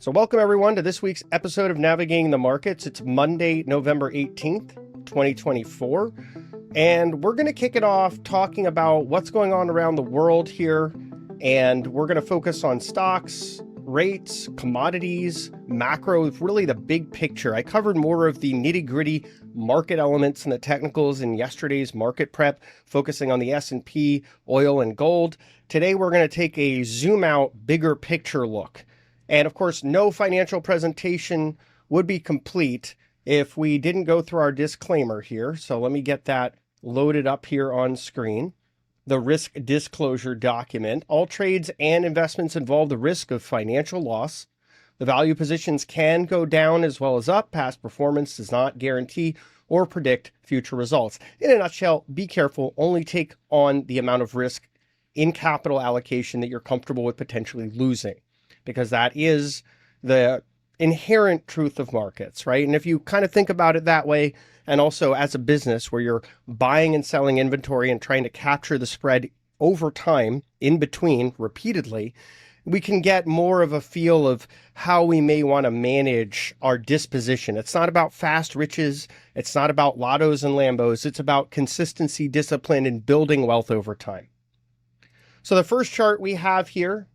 So welcome everyone to this week's episode of Navigating the Markets. It's Monday, November 18th, 2024. And we're going to kick it off talking about what's going on around the world here. And we're going to focus on stocks, rates, commodities, macro, really the big picture. I covered more of the nitty-gritty market elements and the technicals in yesterday's market prep, focusing on the S&P, oil, and gold. Today, we're going to take a zoom out, bigger picture look. And of course, no financial presentation would be complete if we didn't go through our disclaimer here. So let me get that loaded up here on screen. The risk disclosure document. All trades and investments involve the risk of financial loss. The value positions can go down as well as up. Past performance does not guarantee or predict future results. In a nutshell, be careful. Only take on the amount of risk in capital allocation that you're comfortable with potentially losing, because that is the inherent truth of markets, right? And if you kind of think about it that way, and also as a business where you're buying and selling inventory and trying to capture the spread over time in between repeatedly, we can get more of a feel of how we may want to manage our disposition. It's not about fast riches. It's not about lottos and Lambos. It's about consistency, discipline, and building wealth over time. So the first chart we have here,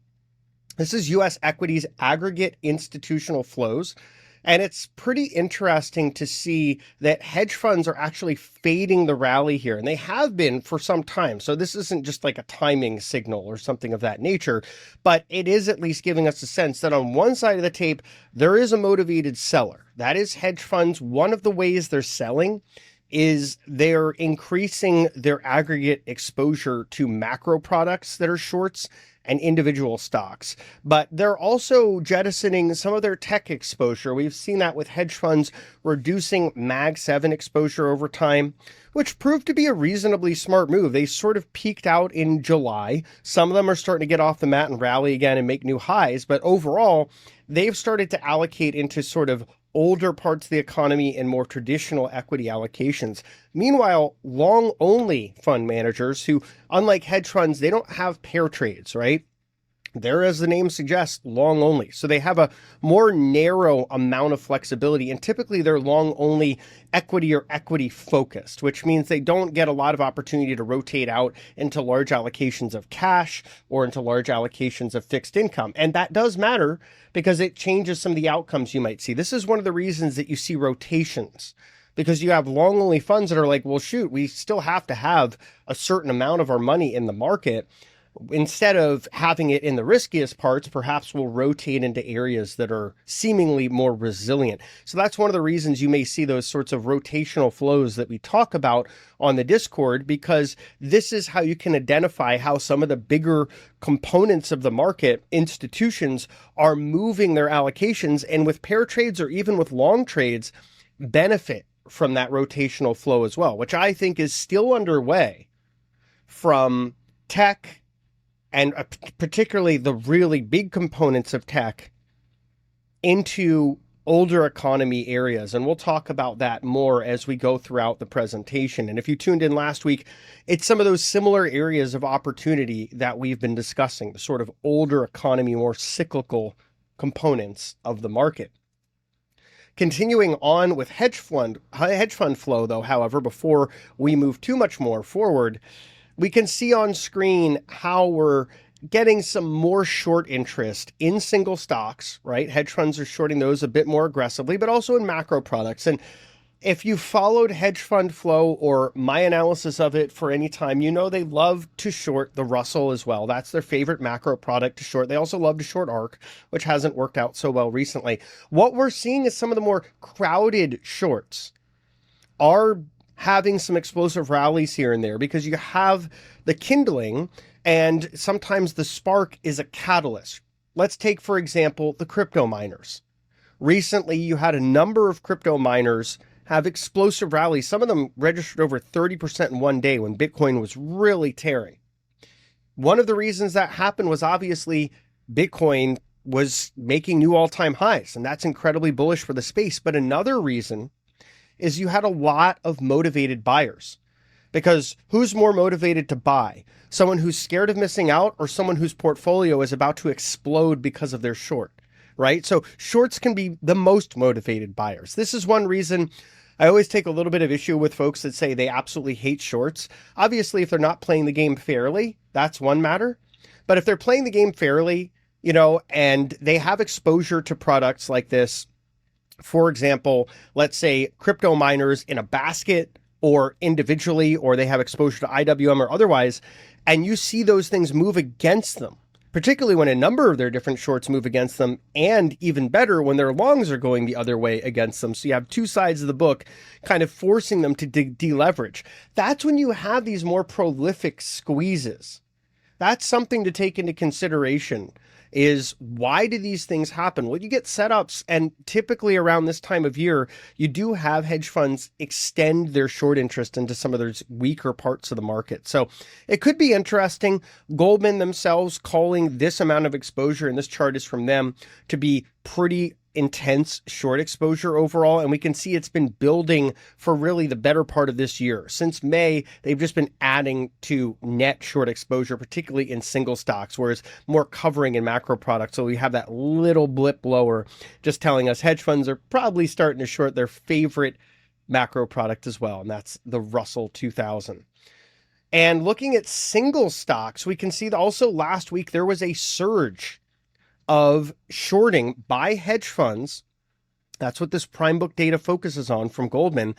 this is U.S. equities aggregate institutional flows. And it's pretty interesting to see that hedge funds are actually fading the rally here. And they have been for some time. So this isn't just like a timing signal or something of that nature. But it is at least giving us a sense that on one side of the tape, there is a motivated seller. That is hedge funds. One of the ways they're selling is they're increasing their aggregate exposure to macro products that are shorts and individual stocks. But they're also jettisoning some of their tech exposure. We've seen that with hedge funds reducing Mag 7 exposure over time, which proved to be a reasonably smart move. They sort of peaked out in July. Some of them are starting to get off the mat and rally again and make new highs. But overall, they've started to allocate into sort of older parts of the economy and more traditional equity allocations. Meanwhile, long-only fund managers who, unlike hedge funds, they don't have pair trades, right? They're, as the name suggests, long only. So they have a more narrow amount of flexibility, and typically they're long only equity or equity focused, which means they don't get a lot of opportunity to rotate out into large allocations of cash or into large allocations of fixed income. And that does matter because it changes some of the outcomes you might see. This is one of the reasons that you see rotations, because you have long only funds that are like, well, shoot, we still have to have a certain amount of our money in the market. Instead of having it in the riskiest parts, perhaps we'll rotate into areas that are seemingly more resilient. So that's one of the reasons you may see those sorts of rotational flows that we talk about on the Discord, because this is how you can identify how some of the bigger components of the market, institutions, are moving their allocations, and with pair trades or even with long trades, benefit from that rotational flow as well, which I think is still underway from tech, and particularly the really big components of tech, into older economy areas. And we'll talk about that more as we go throughout the presentation. And if you tuned in last week, it's some of those similar areas of opportunity that we've been discussing, the sort of older economy, more cyclical components of the market. Continuing on with hedge fund flow, though, however, before we move too much more forward, we can see on screen how we're getting some more short interest in single stocks, right? Hedge funds are shorting those a bit more aggressively, but also in macro products. And if you followed hedge fund flow or my analysis of it for any time, you know they love to short the Russell as well. That's their favorite macro product to short. They also love to short ARK, which hasn't worked out so well recently. What we're seeing is some of the more crowded shorts are having some explosive rallies here and there, because you have the kindling and sometimes the spark is a catalyst. Let's take, for example, the crypto miners. Recently, you had a number of crypto miners have explosive rallies. Some of them registered over 30% in one day when Bitcoin was really tearing. One of the reasons that happened was obviously Bitcoin was making new all-time highs, and that's incredibly bullish for the space. But another reason is you had a lot of motivated buyers, because who's more motivated to buy? Someone who's scared of missing out, or someone whose portfolio is about to explode because of their short, right? So shorts can be the most motivated buyers. This is one reason I always take a little bit of issue with folks that say they absolutely hate shorts. Obviously, if they're not playing the game fairly, that's one matter. But if they're playing the game fairly, and they have exposure to products like this, for example, let's say crypto miners in a basket or individually, or they have exposure to IWM or otherwise, and you see those things move against them, particularly when a number of their different shorts move against them, and even better when their longs are going the other way against them. So you have two sides of the book kind of forcing them to deleverage. That's when you have these more prolific squeezes. That's something to take into consideration. Is why do these things happen? Well, you get setups, and typically around this time of year, you do have hedge funds extend their short interest into some of those weaker parts of the market. So it could be interesting. Goldman themselves calling this amount of exposure, and this chart is from them, to be pretty intense short exposure overall. And we can see it's been building for really the better part of this year. Since May, they've just been adding to net short exposure, particularly in single stocks, whereas more covering in macro products. So we have that little blip lower, just telling us hedge funds are probably starting to short their favorite macro product as well. And that's the Russell 2000. And looking at single stocks, we can see that also last week, there was a surge of shorting by hedge funds. That's what this prime book data focuses on from Goldman.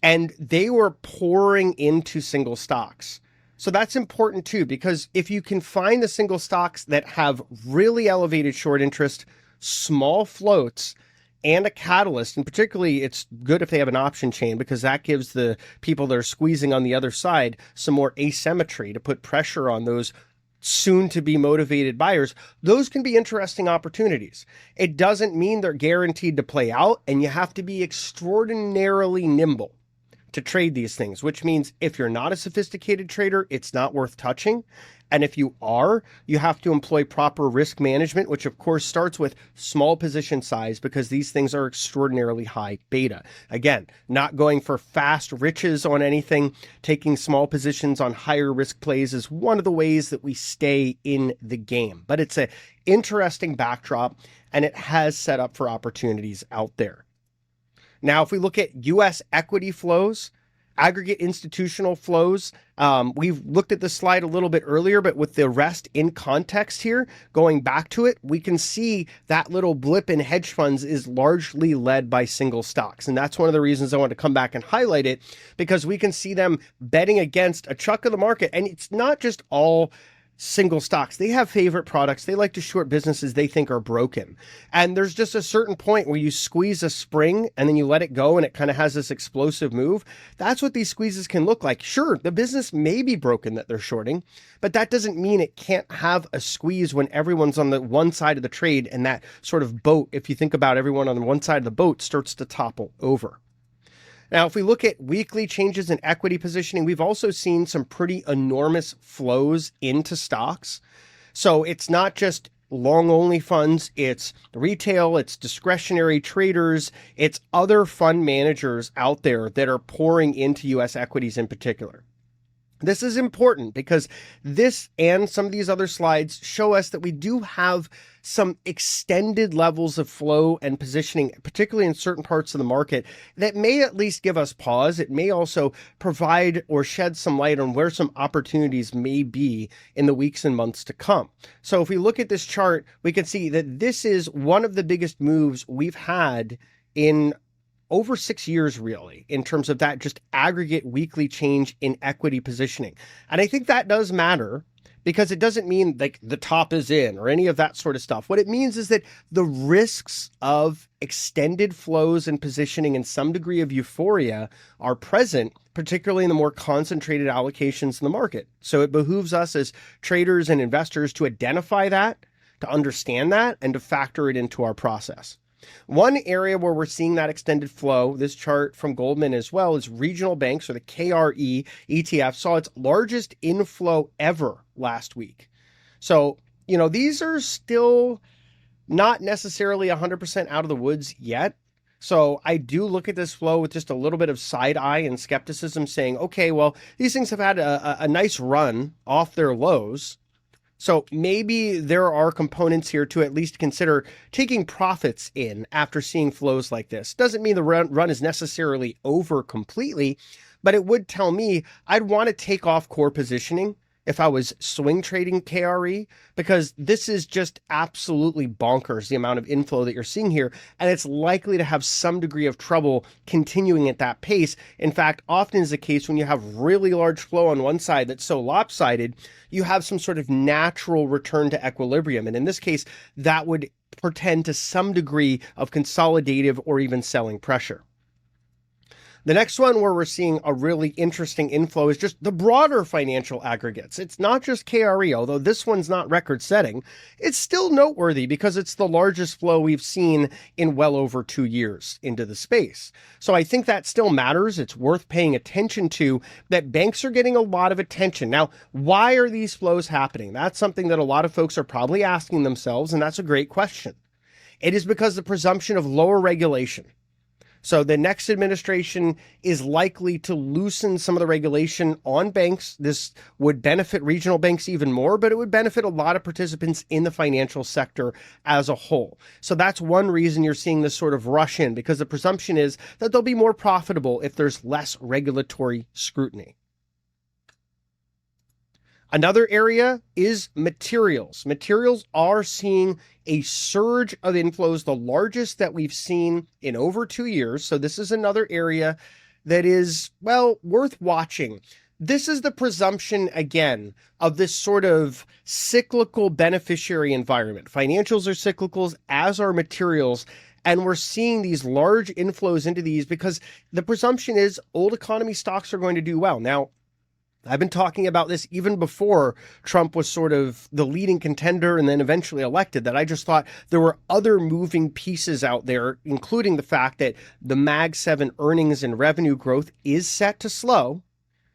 And they were pouring into single stocks. So that's important too, because if you can find the single stocks that have really elevated short interest, small floats, and a catalyst, and particularly it's good if they have an option chain, because that gives the people that are squeezing on the other side some more asymmetry to put pressure on those soon to be motivated buyers. Those can be interesting opportunities. It doesn't mean they're guaranteed to play out, and you have to be extraordinarily nimble to trade these things, which means if you're not a sophisticated trader, it's not worth touching. And if you are, you have to employ proper risk management, which of course starts with small position size, because these things are extraordinarily high beta. Again, not going for fast riches on anything, taking small positions on higher risk plays is one of the ways that we stay in the game. But it's an interesting backdrop, and it has set up for opportunities out there. Now, if we look at U.S. equity flows, aggregate institutional flows, we've looked at this slide a little bit earlier, but with the rest in context here, going back to it, we can see that little blip in hedge funds is largely led by single stocks. And that's one of the reasons I want to come back and highlight it, because we can see them betting against a chunk of the market. And it's not just all single stocks. They have favorite products. They like to short businesses they think are broken. And there's just a certain point where you squeeze a spring and then you let it go and it kind of has this explosive move. That's what these squeezes can look like. Sure, the business may be broken that they're shorting, but that doesn't mean it can't have a squeeze when everyone's on the one side of the trade and that sort of boat, if you think about everyone on one side of the boat, starts to topple over. Now, if we look at weekly changes in equity positioning, we've also seen some pretty enormous flows into stocks. So it's not just long-only funds, it's retail, it's discretionary traders, it's other fund managers out there that are pouring into U.S. equities in particular. This is important because this and some of these other slides show us that we do have some extended levels of flow and positioning, particularly in certain parts of the market, that may at least give us pause. It may also provide or shed some light on where some opportunities may be in the weeks and months to come. So if we look at this chart, we can see that this is one of the biggest moves we've had in over 6 years, really, in terms of that just aggregate weekly change in equity positioning. And I think that does matter because it doesn't mean like the top is in or any of that sort of stuff. What it means is that the risks of extended flows and positioning and some degree of euphoria are present, particularly in the more concentrated allocations in the market. So it behooves us as traders and investors to identify that, to understand that, and to factor it into our process. One area where we're seeing that extended flow, this chart from Goldman as well, is regional banks, or the KRE ETF, saw its largest inflow ever last week. So, these are still not necessarily 100% out of the woods yet. So I do look at this flow with just a little bit of side eye and skepticism, saying, okay, well, these things have had a nice run off their lows. So maybe there are components here to at least consider taking profits in after seeing flows like this. Doesn't mean the run is necessarily over completely, but it would tell me I'd want to take off core positioning if I was swing trading KRE, because this is just absolutely bonkers, the amount of inflow that you're seeing here, and it's likely to have some degree of trouble continuing at that pace. In fact, often is the case when you have really large flow on one side that's so lopsided, you have some sort of natural return to equilibrium. And in this case, that would portend to some degree of consolidative or even selling pressure. The next one where we're seeing a really interesting inflow is just the broader financial aggregates. It's not just KRE, although this one's not record setting. It's still noteworthy because it's the largest flow we've seen in well over 2 years into the space. So I think that still matters. It's worth paying attention to that banks are getting a lot of attention. Now, why are these flows happening? That's something that a lot of folks are probably asking themselves, and that's a great question. It is because the presumption of lower regulation. So the next administration is likely to loosen some of the regulation on banks. This would benefit regional banks even more, but it would benefit a lot of participants in the financial sector as a whole. So that's one reason you're seeing this sort of rush in, because the presumption is that they'll be more profitable if there's less regulatory scrutiny. Another area is materials. Materials are seeing a surge of inflows, the largest that we've seen in over 2 years. So this is another area that is, well, worth watching. This is the presumption, again, of this sort of cyclical beneficiary environment. Financials are cyclicals, as are materials. And we're seeing these large inflows into these because the presumption is old economy stocks are going to do well. Now, I've been talking about this even before Trump was sort of the leading contender and then eventually elected, that I just thought there were other moving pieces out there, including the fact that the Mag 7 earnings and revenue growth is set to slow.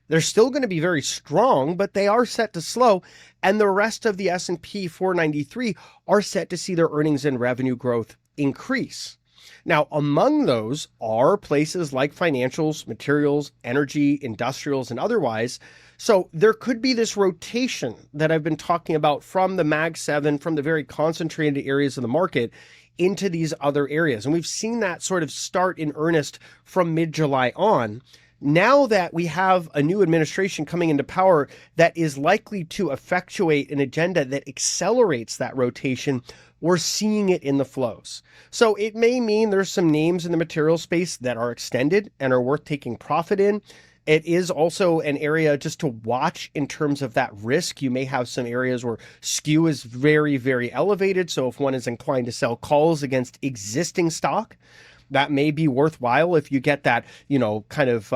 They're still going to be very strong, but they are set to slow. And the rest of the S&P 493 are set to see their earnings and revenue growth increase. Now, among those are places like financials, materials, energy, industrials, and otherwise. So there could be this rotation that I've been talking about from the Mag 7, from the very concentrated areas of the market into these other areas. And we've seen that sort of start in earnest from mid-July on. Now that we have a new administration coming into power that is likely to effectuate an agenda that accelerates that rotation, we're seeing it in the flows. So it may mean there's some names in the material space that are extended and are worth taking profit in. It is also an area just to watch in terms of that risk. You may have some areas where skew is very, very elevated. So if one is inclined to sell calls against existing stock, that may be worthwhile if you get that, kind of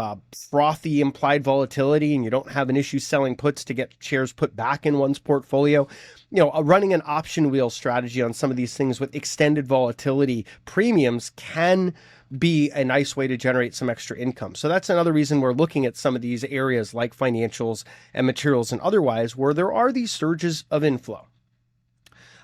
frothy implied volatility and you don't have an issue selling puts to get shares put back in one's portfolio. Running an option wheel strategy on some of these things with extended volatility premiums can be a nice way to generate some extra income. So that's another reason we're looking at some of these areas like financials and materials and otherwise, where there are these surges of inflow.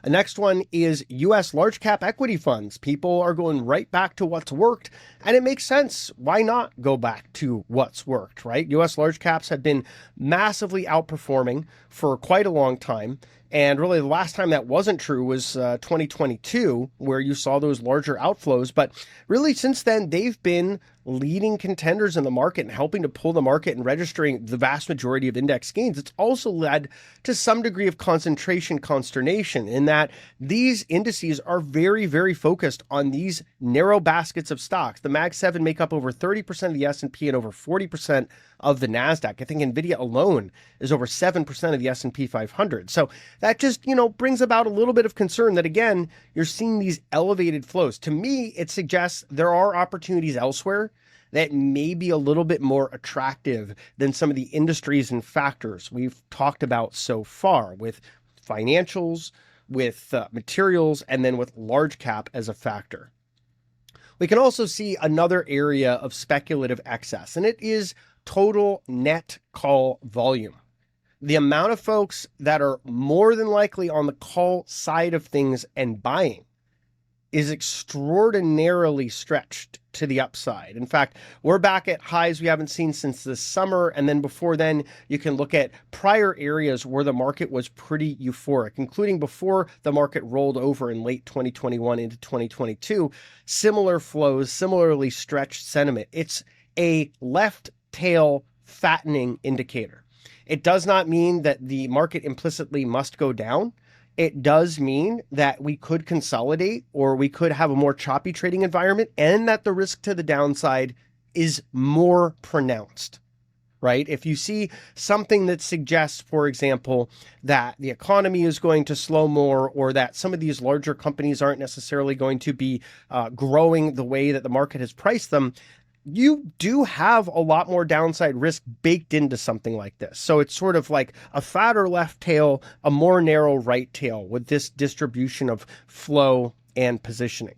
The next one is U.S. large cap equity funds. People are going right back to what's worked, and it makes sense. Why not go back to what's worked, right? U.S. large caps have been massively outperforming for quite a long time. And really, the last time that wasn't true was 2022, where you saw those larger outflows. But really, since then, they've been leading contenders in the market and helping to pull the market and registering the vast majority of index gains. It's also led to some degree of concentration consternation in that these indices are very, very focused on these narrow baskets of stocks. The Mag 7 make up over 30% of the S&P and over 40% of the NASDAQ. I think NVIDIA alone is over 7% of the S&P 500. So that just, brings about a little bit of concern that, again, you're seeing these elevated flows. To me, it suggests there are opportunities elsewhere that may be a little bit more attractive than some of the industries and factors we've talked about so far, with financials, with materials, and then with large cap as a factor. We can also see another area of speculative excess, and it is total net call volume. The amount of folks that are more than likely on the call side of things and buying. is extraordinarily stretched to the upside. In fact, we're back at highs we haven't seen since this summer. And then before then, you can look at prior areas where the market was pretty euphoric, including before the market rolled over in late 2021 into 2022. Similar flows, similarly stretched sentiment. It's a left tail fattening indicator. It does not mean that the market implicitly must go down. It does mean that we could consolidate or we could have a more choppy trading environment and that the risk to the downside is more pronounced, right? If you see something that suggests, for example, that the economy is going to slow more or that some of these larger companies aren't necessarily going to be growing the way that the market has priced them, you do have a lot more downside risk baked into something like this. So it's sort of like a fatter left tail, a more narrow right tail with this distribution of flow and positioning.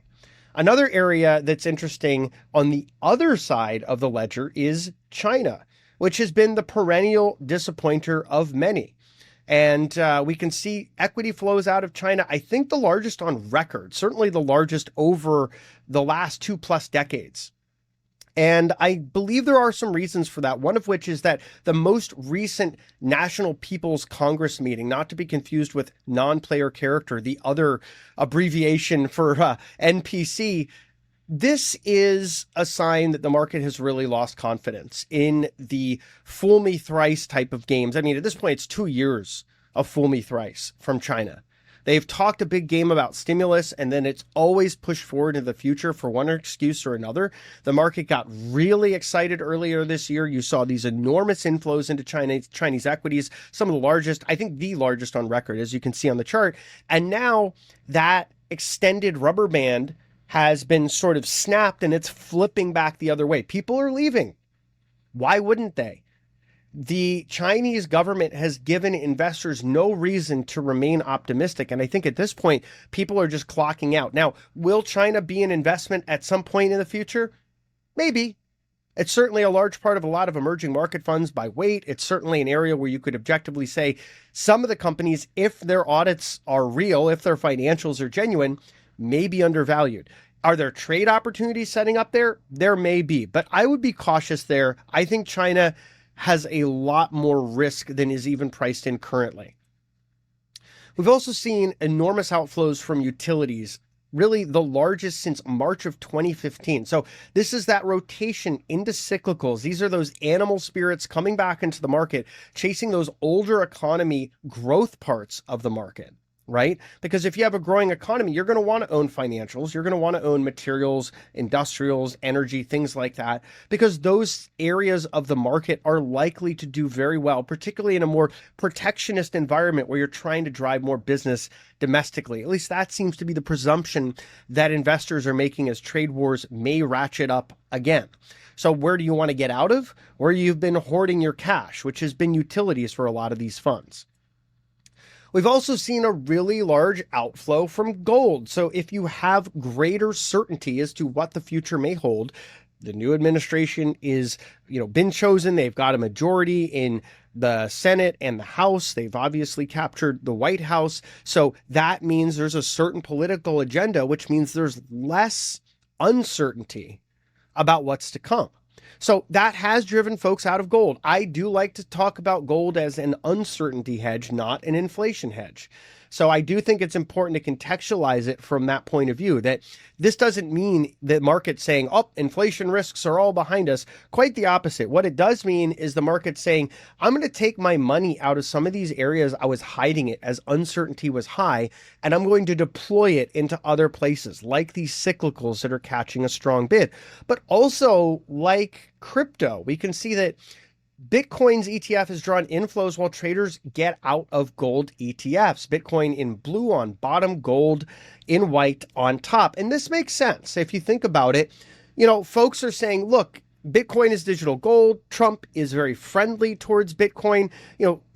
Another area that's interesting on the other side of the ledger is China, which has been the perennial disappointer of many. And we can see equity flows out of China, I think the largest on record, certainly the largest over the last 2+ decades. And I believe there are some reasons for that, one of which is that the most recent National People's Congress meeting, not to be confused with non-player character, the other abbreviation for NPC, this is a sign that the market has really lost confidence in the fool me thrice type of games. I mean, at this point, it's 2 years of fool me thrice from China. They've talked a big game about stimulus, and then it's always pushed forward into the future for one excuse or another. The market got really excited earlier this year. You saw these enormous inflows into Chinese equities, some of the largest, I think the largest on record, as you can see on the chart. And now that extended rubber band has been sort of snapped, and it's flipping back the other way. People are leaving. Why wouldn't they? The Chinese government has given investors no reason to remain optimistic. And I think at this point, people are just clocking out. Now, will China be an investment at some point in the future? Maybe. It's certainly a large part of a lot of emerging market funds by weight. It's certainly an area where you could objectively say some of the companies, if their audits are real, if their financials are genuine, may be undervalued. Are there trade opportunities setting up there? There may be, but I would be cautious there. I think China has a lot more risk than is even priced in currently. We've also seen enormous outflows from utilities, really the largest since March of 2015. So this is that rotation into cyclicals. These are those animal spirits coming back into the market, chasing those older economy growth parts of the market. Right? Because if you have a growing economy, you're going to want to own financials. You're going to want to own materials, industrials, energy, things like that, because those areas of the market are likely to do very well, particularly in a more protectionist environment where you're trying to drive more business domestically. At least that seems to be the presumption that investors are making as trade wars may ratchet up again. So where do you want to get out of? Where you've been hoarding your cash, which has been utilities for a lot of these funds. We've also seen a really large outflow from gold. So if you have greater certainty as to what the future may hold, the new administration is, been chosen. They've got a majority in the Senate and the House. They've obviously captured the White House. So that means there's a certain political agenda, which means there's less uncertainty about what's to come. So that has driven folks out of gold. I do like to talk about gold as an uncertainty hedge, not an inflation hedge. So I do think it's important to contextualize it from that point of view, that this doesn't mean the market saying, oh, inflation risks are all behind us. Quite the opposite. What it does mean is the market saying, I'm going to take my money out of some of these areas I was hiding it as uncertainty was high, and I'm going to deploy it into other places like these cyclicals that are catching a strong bid. But also like crypto, we can see that Bitcoin's ETF has drawn inflows while traders get out of gold ETFs. Bitcoin in blue on bottom, gold in white on top. And this makes sense. If you think about it, folks are saying, look, Bitcoin is digital gold. Trump is very friendly towards Bitcoin.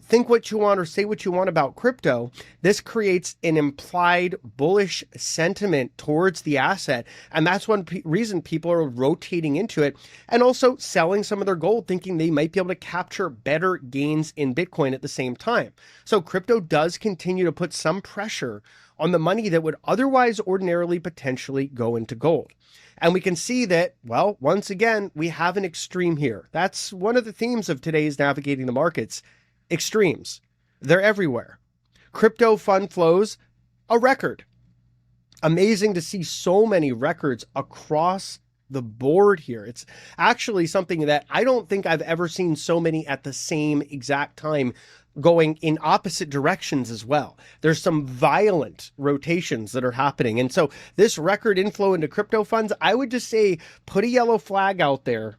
Think what you want or say what you want about crypto. This creates an implied bullish sentiment towards the asset. And that's one reason people are rotating into it and also selling some of their gold, thinking they might be able to capture better gains in Bitcoin at the same time. So crypto does continue to put some pressure on the money that would otherwise ordinarily potentially go into gold. And we can see that, well, once again, we have an extreme here. That's one of the themes of today's Navigating the Markets. Extremes. They're everywhere. Crypto fund flows, a record. Amazing to see so many records across the board here. It's actually something that I don't think I've ever seen so many at the same exact time going in opposite directions as well. There's some violent rotations that are happening. And so this record inflow into crypto funds, I would just say put a yellow flag out there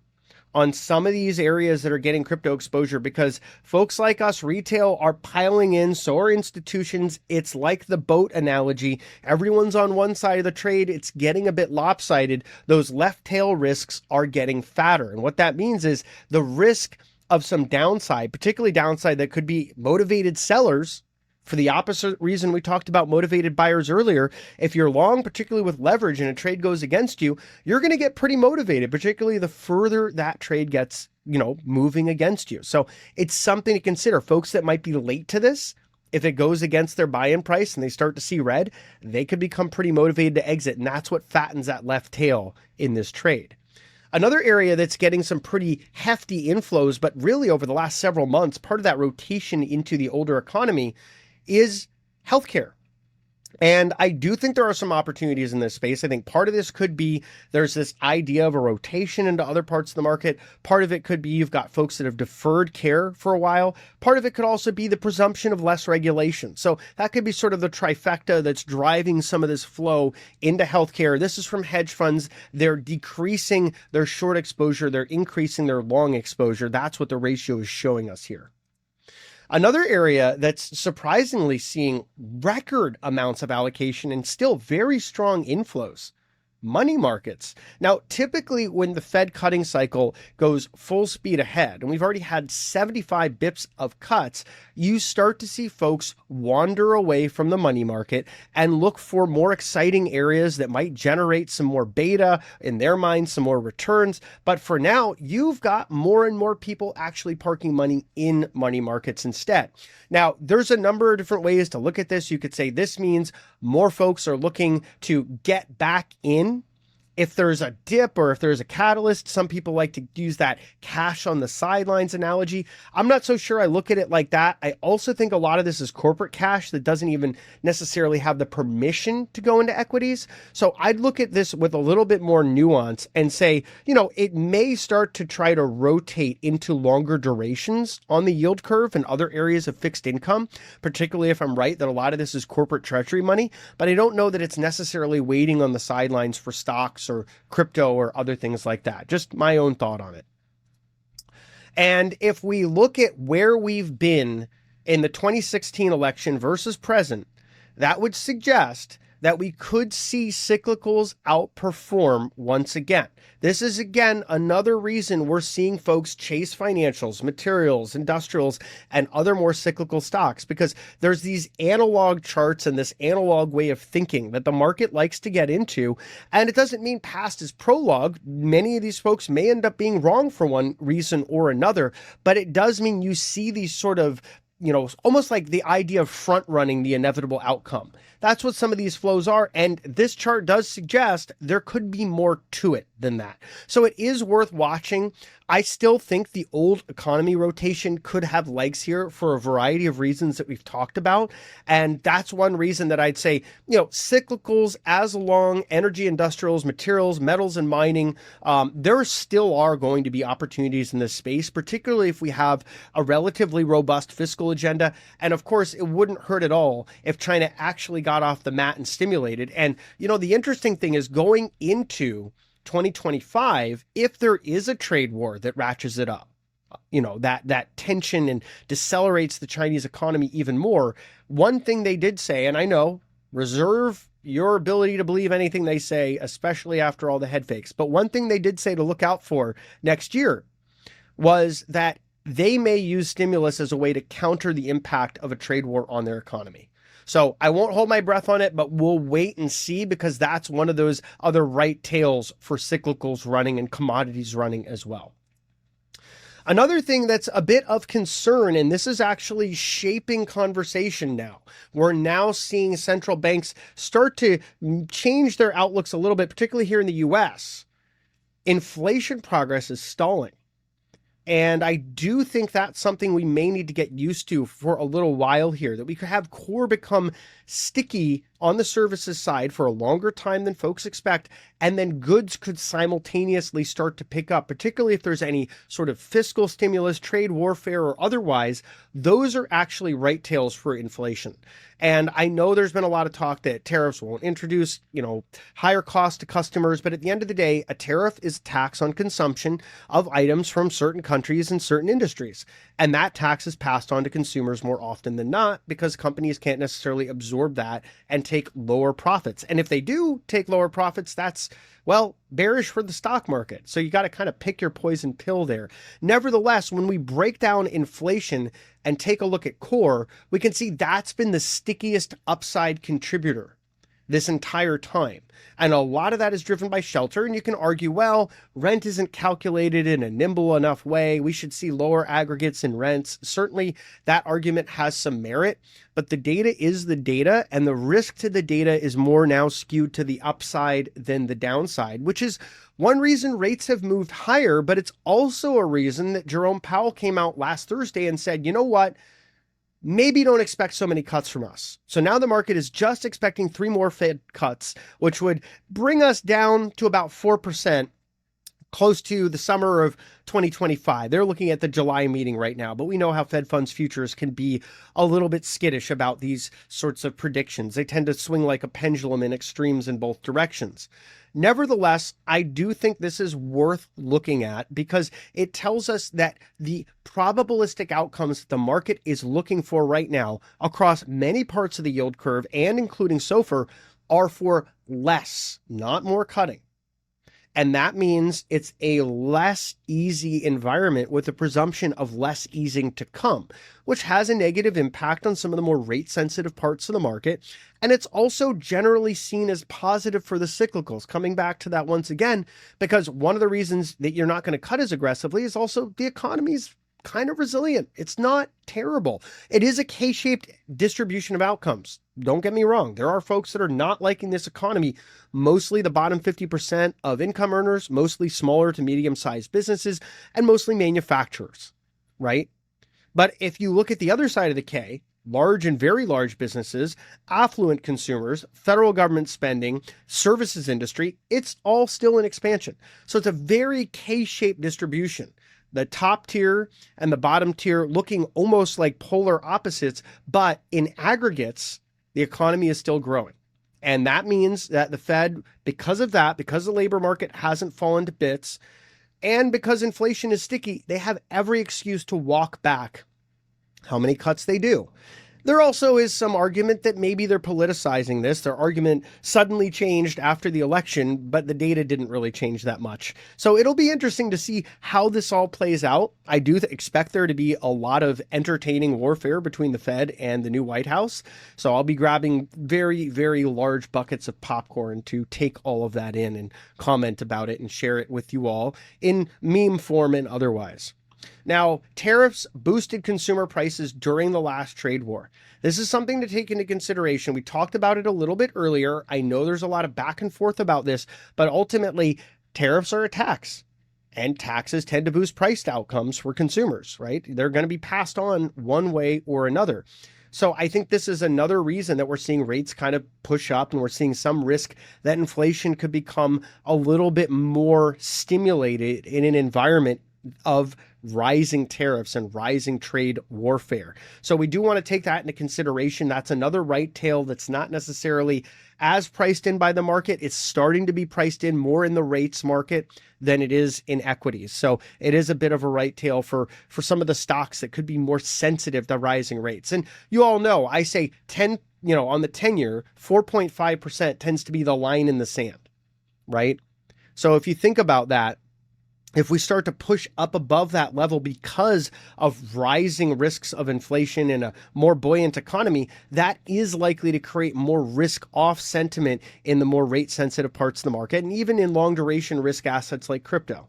on some of these areas that are getting crypto exposure, because folks like us, retail, are piling in, so are institutions. It's like the boat analogy. Everyone's on one side of the trade. It's getting a bit lopsided. Those left tail risks are getting fatter. And what that means is the risk of some downside, particularly downside that could be motivated sellers, for the opposite reason we talked about motivated buyers earlier. If you're long, particularly with leverage, and a trade goes against you, you're going to get pretty motivated, particularly the further that trade gets, moving against you. So it's something to consider. Folks that might be late to this, if it goes against their buy-in price and they start to see red, they could become pretty motivated to exit. And that's what fattens that left tail in this trade. Another area that's getting some pretty hefty inflows, but really over the last several months, part of that rotation into the older economy, is healthcare. And I do think there are some opportunities in this space. I think part of this could be there's this idea of a rotation into other parts of the market. Part of it could be you've got folks that have deferred care for a while. Part of it could also be the presumption of less regulation. So that could be sort of the trifecta that's driving some of this flow into healthcare. This is from hedge funds. They're decreasing their short exposure. They're increasing their long exposure. That's what the ratio is showing us here. Another area that's surprisingly seeing record amounts of allocation and still very strong inflows, money markets. Now, typically when the Fed cutting cycle goes full speed ahead, and we've already had 75 bips of cuts, you start to see folks wander away from the money market and look for more exciting areas that might generate some more beta, in their mind, some more returns. But for now, you've got more and more people actually parking money in money markets instead. Now, there's a number of different ways to look at this. You could say this means more folks are looking to get back in. If there's a dip or if there's a catalyst, some people like to use that cash on the sidelines analogy. I'm not so sure I look at it like that. I also think a lot of this is corporate cash that doesn't even necessarily have the permission to go into equities. So I'd look at this with a little bit more nuance and say, it may start to try to rotate into longer durations on the yield curve and other areas of fixed income, particularly if I'm right that a lot of this is corporate treasury money, but I don't know that it's necessarily waiting on the sidelines for stocks or crypto or other things like that. Just my own thought on it. And if we look at where we've been in the 2016 election versus present, that would suggest that we could see cyclicals outperform once again. This is, again, another reason we're seeing folks chase financials, materials, industrials, and other more cyclical stocks, because there's these analog charts and this analog way of thinking that the market likes to get into. And it doesn't mean past is prologue. Many of these folks may end up being wrong for one reason or another, but it does mean you see these sort of almost like the idea of front running the inevitable outcome. That's what some of these flows are. And this chart does suggest there could be more to it than that. So it is worth watching. I still think the old economy rotation could have legs here for a variety of reasons that we've talked about. And that's one reason that I'd say, cyclicals as along energy, industrials, materials, metals, and mining, there still are going to be opportunities in this space, particularly if we have a relatively robust fiscal agenda. And of course, it wouldn't hurt at all if China actually got off the mat and stimulated. And, the interesting thing is going into 2025, if there is a trade war that ratchets it up, that tension and decelerates the Chinese economy even more, one thing they did say, and I know, reserve your ability to believe anything they say, especially after all the head fakes, but one thing they did say to look out for next year was that they may use stimulus as a way to counter the impact of a trade war on their economy. So I won't hold my breath on it, but we'll wait and see, because that's one of those other right tails for cyclicals running and commodities running as well. Another thing that's a bit of concern, and this is actually shaping conversation now. We're now seeing central banks start to change their outlooks a little bit, particularly here in the US. Inflation progress is stalling. And I do think that's something we may need to get used to for a little while here, that we could have core become sticky on the services side for a longer time than folks expect, and then goods could simultaneously start to pick up, particularly if there's any sort of fiscal stimulus, trade warfare, or otherwise. Those are actually right tails for inflation. And I know there's been a lot of talk that tariffs won't introduce, higher costs to customers. But at the end of the day, a tariff is a tax on consumption of items from certain countries and certain industries. And that tax is passed on to consumers more often than not, because companies can't necessarily absorb that and take lower profits. And if they do take lower profits, that's, well, bearish for the stock market. So you got to kind of pick your poison pill there. Nevertheless, when we break down inflation and take a look at core, we can see that's been the stickiest upside contributor this entire time. And a lot of that is driven by shelter. And you can argue, well, rent isn't calculated in a nimble enough way. We should see lower aggregates in rents. Certainly that argument has some merit, but the data is the data, and the risk to the data is more now skewed to the upside than the downside, which is one reason rates have moved higher. But it's also a reason that Jerome Powell came out last Thursday and said, you know what? Maybe don't expect so many cuts from us. So now the market is just expecting 3 more Fed cuts, which would bring us down to about 4%, close to the summer of 2025. They're looking at the July meeting right now, but we know how Fed funds futures can be a little bit skittish about these sorts of predictions. They tend to swing like a pendulum in extremes in both directions. Nevertheless, I do think this is worth looking at, because it tells us that the probabilistic outcomes the market is looking for right now across many parts of the yield curve, and including SOFR, are for less, not more cutting. And that means it's a less easy environment with the presumption of less easing to come, which has a negative impact on some of the more rate sensitive parts of the market. And it's also generally seen as positive for the cyclicals, coming back to that once again, because one of the reasons that you're not going to cut as aggressively is also the economy's kind of resilient. It's not terrible. It is a K-shaped distribution of outcomes. Don't get me wrong. There are folks that are not liking this economy, mostly the bottom 50% of income earners, mostly smaller to medium-sized businesses, and mostly manufacturers, right? But if you look at the other side of the K, large and very large businesses, affluent consumers, federal government spending, services industry, it's all still in expansion. So it's a very K-shaped distribution. The top tier and the bottom tier looking almost like polar opposites, but in aggregates, the economy is still growing. And that means that the Fed, because of that, because the labor market hasn't fallen to bits, and because inflation is sticky, they have every excuse to walk back how many cuts they do. There also is some argument that maybe they're politicizing this. Their argument suddenly changed after the election, but the data didn't really change that much. So it'll be interesting to see how this all plays out. I do expect there to be a lot of entertaining warfare between the Fed and the new White House. So I'll be grabbing very, very large buckets of popcorn to take all of that in and comment about it and share it with you all in meme form and otherwise. Now, tariffs boosted consumer prices during the last trade war. This is something to take into consideration. We talked about it a little bit earlier. I know there's a lot of back and forth about this, but ultimately, tariffs are a tax, and taxes tend to boost price outcomes for consumers, right? They're going to be passed on one way or another. So I think this is another reason that we're seeing rates kind of push up, and we're seeing some risk that inflation could become a little bit more stimulated in an environment of rising tariffs and rising trade warfare. So we do want to take that into consideration. That's another right tail that's not necessarily as priced in by the market. It's starting to be priced in more in the rates market than it is in equities. So it is a bit of a right tail for some of the stocks that could be more sensitive to rising rates. And you all know, I say 10, on the 10-year, 4.5% tends to be the line in the sand, right? So if you think about that, if we start to push up above that level because of rising risks of inflation and a more buoyant economy, that is likely to create more risk-off sentiment in the more rate-sensitive parts of the market, and even in long-duration risk assets like crypto.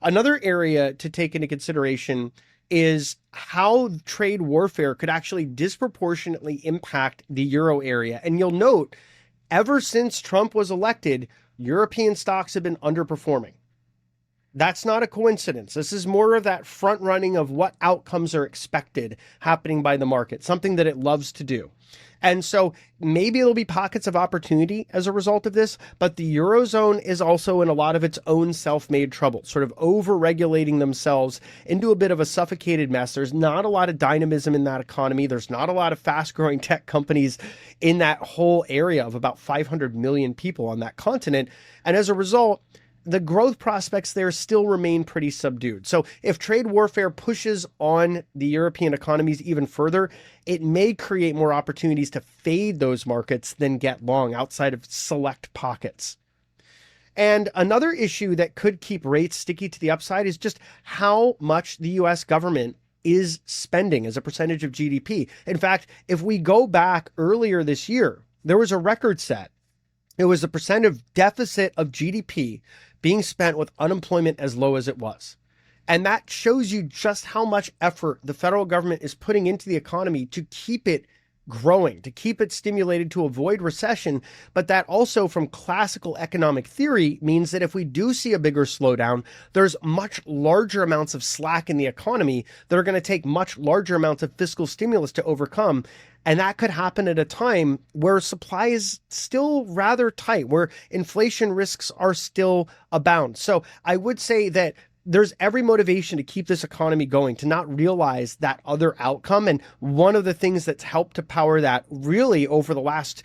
Another area to take into consideration is how trade warfare could actually disproportionately impact the euro area. And you'll note, ever since Trump was elected, European stocks have been underperforming. That's not a coincidence. This is more of that front running of what outcomes are expected happening by the market, something that it loves to do. And so maybe there'll be pockets of opportunity as a result of this, but the Eurozone is also in a lot of its own self-made trouble, sort of over-regulating themselves into a bit of a suffocated mess. There's not a lot of dynamism in that economy. There's not a lot of fast-growing tech companies in that whole area of about 500 million people on that continent. And as a result, the growth prospects there still remain pretty subdued. So if trade warfare pushes on the European economies even further, it may create more opportunities to fade those markets than get long outside of select pockets. And another issue that could keep rates sticky to the upside is just how much the US government is spending as a percentage of GDP. In fact, if we go back earlier this year, there was a record set. It was the percent of deficit of GDP being spent with unemployment as low as it was. And that shows you just how much effort the federal government is putting into the economy to keep it growing, to keep it stimulated to avoid recession. But that also, from classical economic theory, means that if we do see a bigger slowdown, there's much larger amounts of slack in the economy that are going to take much larger amounts of fiscal stimulus to overcome. And that could happen at a time where supply is still rather tight, where inflation risks are still abound. So I would say that there's every motivation to keep this economy going, to not realize that other outcome. And one of the things that's helped to power that really over the last,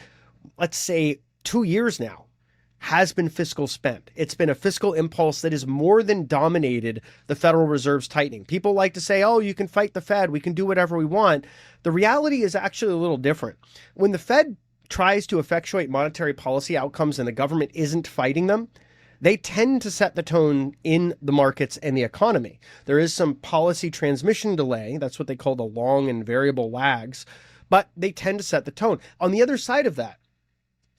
let's say, 2 years now, has been fiscal spend. It's been a fiscal impulse that has more than dominated the Federal Reserve's tightening. People like to say, oh, you can fight the Fed, we can do whatever we want. The reality is actually a little different. When the Fed tries to effectuate monetary policy outcomes and the government isn't fighting them, they tend to set the tone in the markets and the economy. There is some policy transmission delay. That's what they call the long and variable lags, but they tend to set the tone. On the other side of that,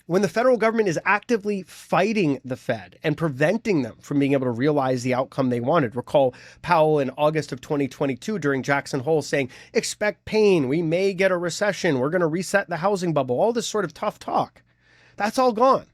when the federal government is actively fighting the Fed and preventing them from being able to realize the outcome they wanted. Recall Powell in August of 2022 during Jackson Hole saying, expect pain, we may get a recession, we're going to reset the housing bubble, all this sort of tough talk. That's all gone.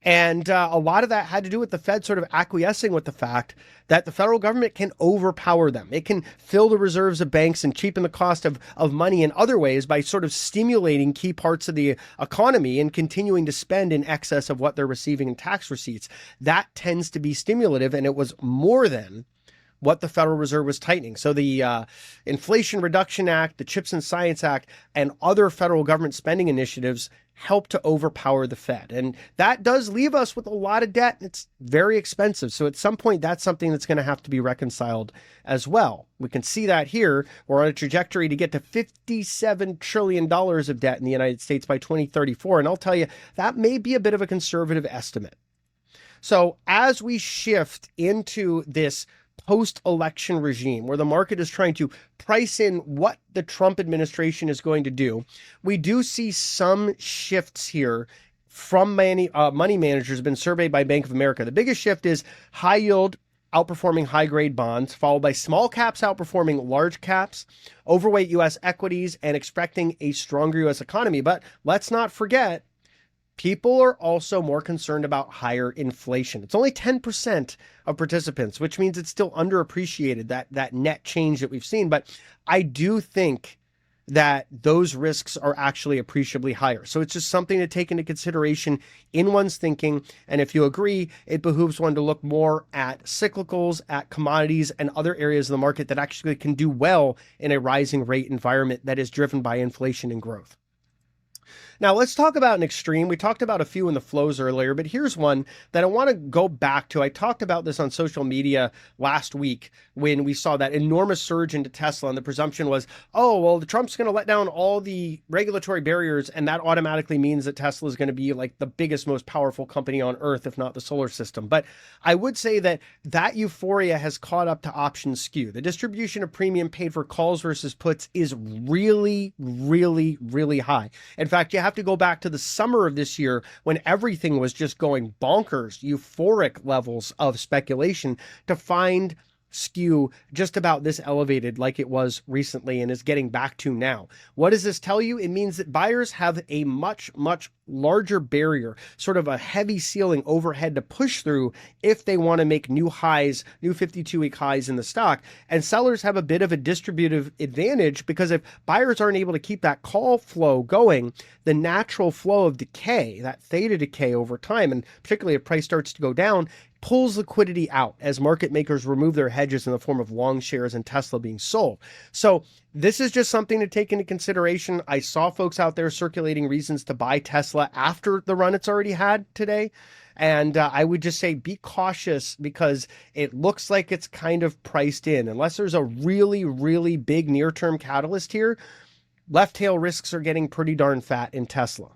And a lot of that had to do with the Fed sort of acquiescing with the fact that the federal government can overpower them. It can fill the reserves of banks and cheapen the cost of money in other ways by sort of stimulating key parts of the economy and continuing to spend in excess of what they're receiving in tax receipts. That tends to be stimulative, and it was more than what the Federal Reserve was tightening. So the Inflation Reduction Act, the CHIPS and Science Act, and other federal government spending initiatives help to overpower the Fed. And that does leave us with a lot of debt. It's very expensive. So at some point, that's something that's going to have to be reconciled as well. We can see that here. We're on a trajectory to get to $57 trillion of debt in the United States by 2034. And I'll tell you, that may be a bit of a conservative estimate. So as we shift into this post-election regime where the market is trying to price in what the Trump administration is going to do, we do see some shifts here from money managers have been surveyed by Bank of America. The biggest shift is high yield outperforming high grade bonds, followed by small caps outperforming large caps, overweight U.S. equities, and expecting a stronger U.S. economy. But let's not forget, people are also more concerned about higher inflation. It's only 10% of participants, which means it's still underappreciated, that net change that we've seen. But I do think that those risks are actually appreciably higher. So it's just something to take into consideration in one's thinking. And if you agree, it behooves one to look more at cyclicals, at commodities, and other areas of the market that actually can do well in a rising rate environment that is driven by inflation and growth. Now, let's talk about an extreme. We talked about a few in the flows earlier, but here's one that I want to go back to. I talked about this on social media last week when we saw that enormous surge into Tesla, and the presumption was, oh, well, Trump's going to let down all the regulatory barriers, and that automatically means that Tesla is going to be like the biggest, most powerful company on earth, if not the solar system. But I would say that that euphoria has caught up to option skew. The distribution of premium paid for calls versus puts is really, really, really high. In fact, you have to go back to the summer of this year when everything was just going bonkers, euphoric levels of speculation to find skew just about this elevated like it was recently and is getting back to now. What does this tell you? It means that buyers have a much larger barrier, sort of a heavy ceiling overhead to push through if they want to make new highs, new 52-week highs in the stock. And sellers have a bit of a distributive advantage because if buyers aren't able to keep that call flow going, the natural flow of decay, that theta decay over time, and particularly if price starts to go down, pulls liquidity out as market makers remove their hedges in the form of long shares and Tesla being sold. So this is just something to take into consideration. I saw folks out there circulating reasons to buy Tesla after the run it's already had today. And I would just say be cautious because it looks like it's kind of priced in. Unless there's a really big near-term catalyst here, left tail risks are getting pretty darn fat in Tesla.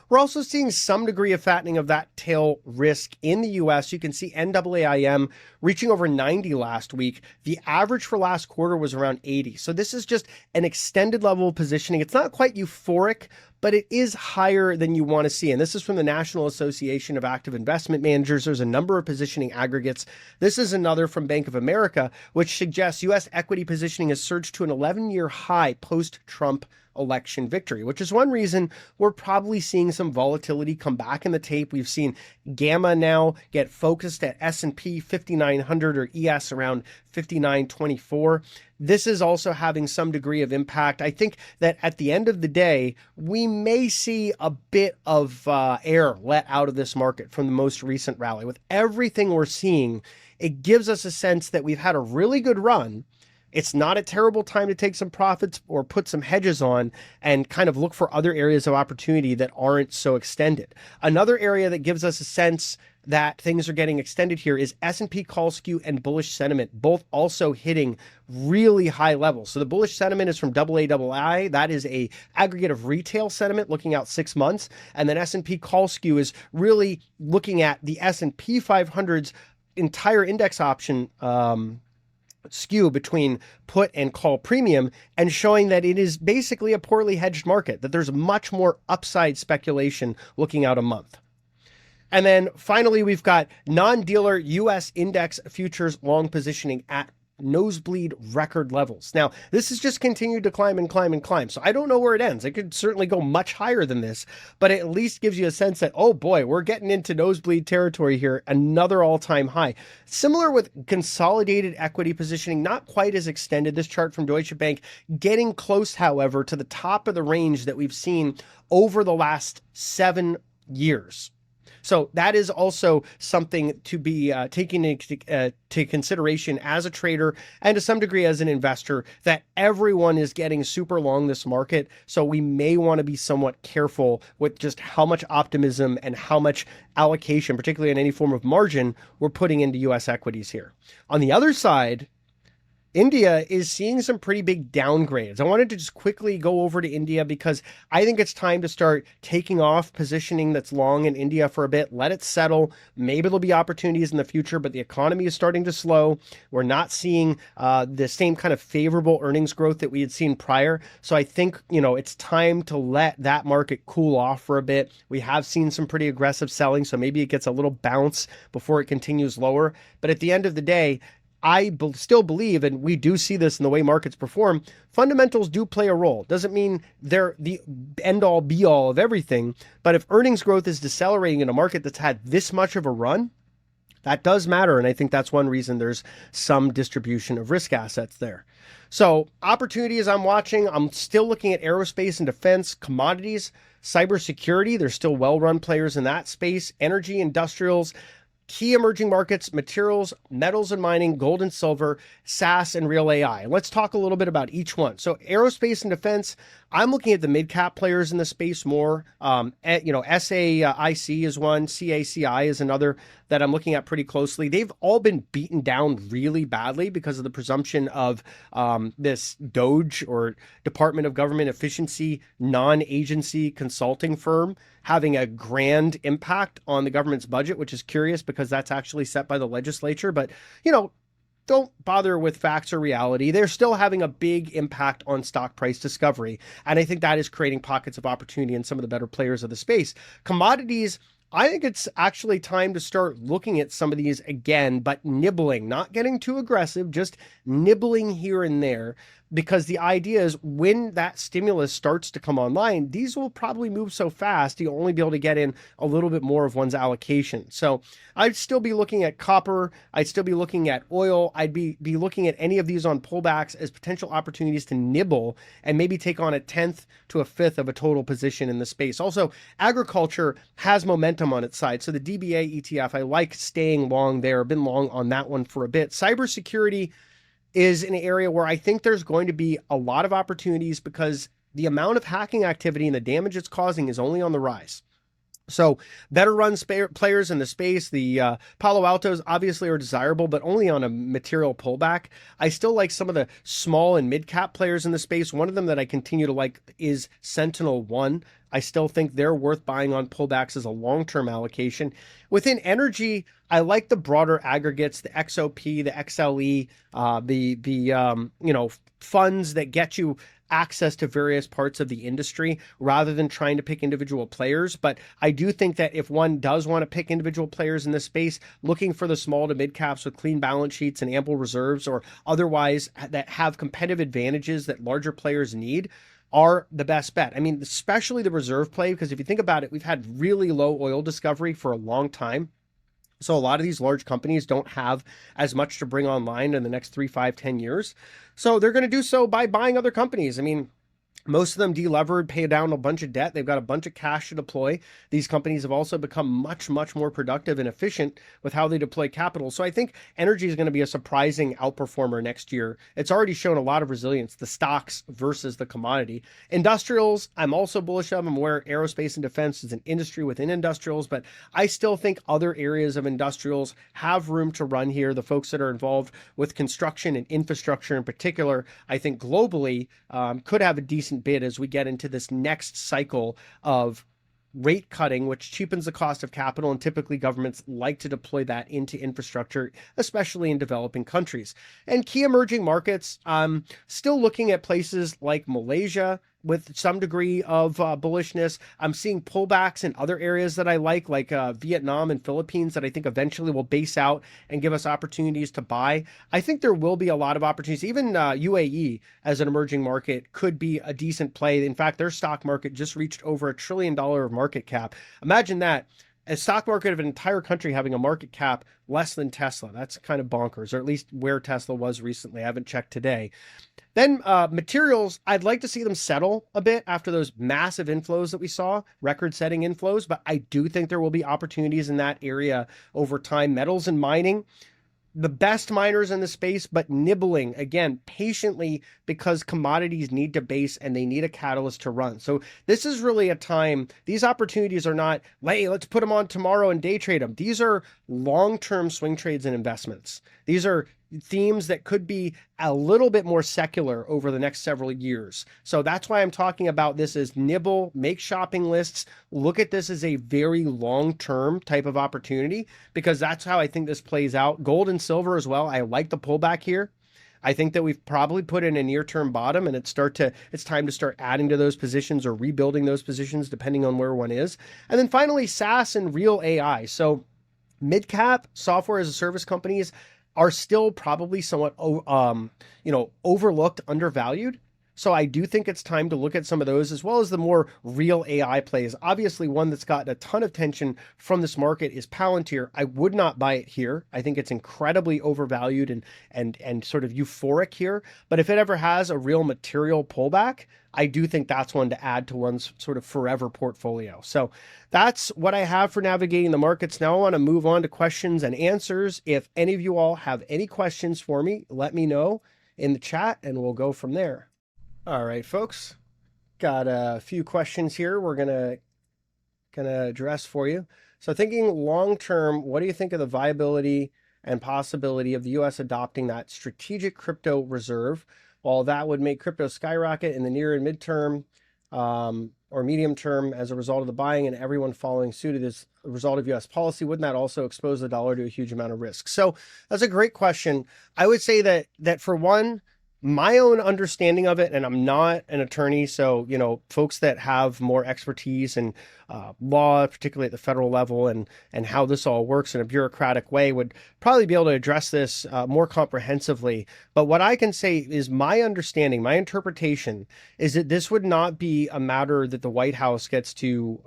We're also seeing some degree of fattening of that tail risk in the US. You can see NAAIM reaching over 90 last week. The average for last quarter was around 80. So this is just an extended level of positioning. It's not quite euphoric, but it is higher than you want to see. And this is from the National Association of Active Investment Managers. There's a number of positioning aggregates. This is another from Bank of America, which suggests US equity positioning has surged to an 11-year high post-Trump election victory, which is one reason we're probably seeing some volatility come back in the tape. We've seen Gamma now get focused at S&P 5900 or ES around 5924. This is also having some degree of impact. I think that at the end of the day, we may see a bit of air let out of this market from the most recent rally. With everything we're seeing, it gives us a sense that we've had a really good run. It's not a terrible time to take some profits or put some hedges on and kind of look for other areas of opportunity that aren't so extended. Another area that gives us a sense that things are getting extended here is S&P call skew and bullish sentiment, both also hitting really high levels. So the bullish sentiment is from AA. That is a aggregate of retail sentiment looking out 6 months. And then S&P call skew is really looking at the S&P 500's entire index option skew between put and call premium and showing that it is basically a poorly hedged market, that there's much more upside speculation looking out a month. And then finally, we've got non-dealer US index futures long positioning at nosebleed record levels. Now, this has just continued to climb and climb and climb. So I don't know where it ends. It could certainly go much higher than this, but it at least gives you a sense that, oh boy, we're getting into nosebleed territory here, another all-time high. Similar with consolidated equity positioning, not quite as extended. This chart from Deutsche Bank getting close, however, to the top of the range that we've seen over the last 7 years. So that is also something to be taken into consideration as a trader and to some degree as an investor, that everyone is getting super long this market. So we may want to be somewhat careful with just how much optimism and how much allocation, particularly in any form of margin, we're putting into US equities here. On the other side, India is seeing some pretty big downgrades. I wanted to just quickly go over to India because I think it's time to start taking off positioning that's long in India for a bit. Let it settle. Maybe there'll be opportunities in the future, but the economy is starting to slow. We're not seeing the same kind of favorable earnings growth that we had seen prior. So I think, it's time to let that market cool off for a bit. We have seen some pretty aggressive selling, so maybe it gets a little bounce before it continues lower. But at the end of the day, I still believe, and we do see this in the way markets perform, fundamentals do play a role. Doesn't mean they're the end-all, be-all of everything, but if earnings growth is decelerating in a market that's had this much of a run, that does matter, and I think that's one reason there's some distribution of risk assets there. So opportunities I'm watching, I'm still looking at aerospace and defense, commodities, cybersecurity. There's still well-run players in that space, energy, industrials, key emerging markets, materials, metals and mining, gold and silver, SaaS, and real AI. Let's talk a little bit about each one. So aerospace and defense, I'm looking at the mid-cap players in the space more. SAIC is one, CACI is another that I'm looking at pretty closely. They've all been beaten down really badly because of the presumption of this DOGE or Department of Government Efficiency non-agency consulting firm having a grand impact on the government's budget, which is curious because that's actually set by the legislature. But, don't bother with facts or reality. They're still having a big impact on stock price discovery. And I think that is creating pockets of opportunity in some of the better players of the space. Commodities, I think it's actually time to start looking at some of these again, but nibbling, not getting too aggressive, just nibbling here and there. Because the idea is when that stimulus starts to come online, these will probably move so fast, you'll only be able to get in a little bit more of one's allocation. So I'd still be looking at copper. I'd still be looking at oil. I'd be looking at any of these on pullbacks as potential opportunities to nibble and maybe take on a 10th to a 5th of a total position in the space. Also, agriculture has momentum on its side. So the DBA ETF, I like staying long there. I've been long on that one for a bit. Cybersecurity is an area where I think there's going to be a lot of opportunities because the amount of hacking activity and the damage it's causing is only on the rise. So better run players in the space. The Palo Altos obviously are desirable, but only on a material pullback. I still like some of the small and mid-cap players in the space. One of them that I continue to like is SentinelOne. I still think they're worth buying on pullbacks as a long-term allocation. Within energy, I like the broader aggregates, the XOP, the XLE, funds that get you access to various parts of the industry rather than trying to pick individual players. But I do think that if one does want to pick individual players in this space, looking for the small to mid caps with clean balance sheets and ample reserves or otherwise that have competitive advantages that larger players need are the best bet. I mean, especially the reserve play, because if you think about it, we've had really low oil discovery for a long time. So a lot of these large companies don't have as much to bring online in the next 3, 5, 10 years. So they're going to do so by buying other companies. I mean, most of them delevered, pay down a bunch of debt. They've got a bunch of cash to deploy. These companies have also become much, much more productive and efficient with how they deploy capital. So I think energy is going to be a surprising outperformer next year. It's already shown a lot of resilience, the stocks versus the commodity. Industrials, I'm also bullish of. I'm aware aerospace and defense is an industry within industrials, but I still think other areas of industrials have room to run here. The folks that are involved with construction and infrastructure in particular, I think globally could have a decent bid as we get into this next cycle of rate cutting, which cheapens the cost of capital. And typically governments like to deploy that into infrastructure, especially in developing countries. And key emerging markets, still looking at places like Malaysia with some degree of bullishness. I'm seeing pullbacks in other areas that I like Vietnam and Philippines that I think eventually will base out and give us opportunities to buy. I think there will be a lot of opportunities. Even UAE as an emerging market could be a decent play. In fact, their stock market just reached over $1 trillion of market cap. Imagine that. A stock market of an entire country having a market cap less than Tesla. That's kind of bonkers, or at least where Tesla was recently. I haven't checked today. Then materials, I'd like to see them settle a bit after those massive inflows that we saw, record-setting inflows, but I do think there will be opportunities in that area over time. Metals and mining, the best miners in the space, but nibbling again patiently because commodities need to base and they need a catalyst to run. So this is really a time. These opportunities are not, hey, let's put them on tomorrow and day trade them. These are long-term swing trades and investments. These are themes that could be a little bit more secular over the next several years. So that's why I'm talking about this as nibble, make shopping lists, look at this as a very long-term type of opportunity, because that's how I think this plays out. Gold and silver as well. I like the pullback here. I think that we've probably put in a near-term bottom and it's time to start adding to those positions or rebuilding those positions depending on where one is. And then finally, SaaS and real AI. So mid-cap software as a service companies are still probably somewhat, overlooked, undervalued. So I do think it's time to look at some of those, as well as the more real AI plays. Obviously, one that's gotten a ton of attention from this market is Palantir. I would not buy it here. I think it's incredibly overvalued and sort of euphoric here. But if it ever has a real material pullback, I do think that's one to add to one's sort of forever portfolio. So that's what I have for navigating the markets. Now I want to move on to questions and answers. If any of you all have any questions for me, let me know in the chat and we'll go from there. All right, folks, got a few questions here we're gonna address for you. So thinking long term, what do you think of the viability and possibility of the US adopting that strategic crypto reserve? While that would make crypto skyrocket in the near and midterm, or medium term as a result of the buying and everyone following suit as a result of U.S. policy? Wouldn't that also expose the dollar to a huge amount of risk? So that's a great question. I would say that for one, my own understanding of it, and I'm not an attorney, so folks that have more expertise in law, particularly at the federal level, and how this all works in a bureaucratic way, would probably be able to address this more comprehensively. But what I can say is my understanding, my interpretation, is that this would not be a matter that the White House gets to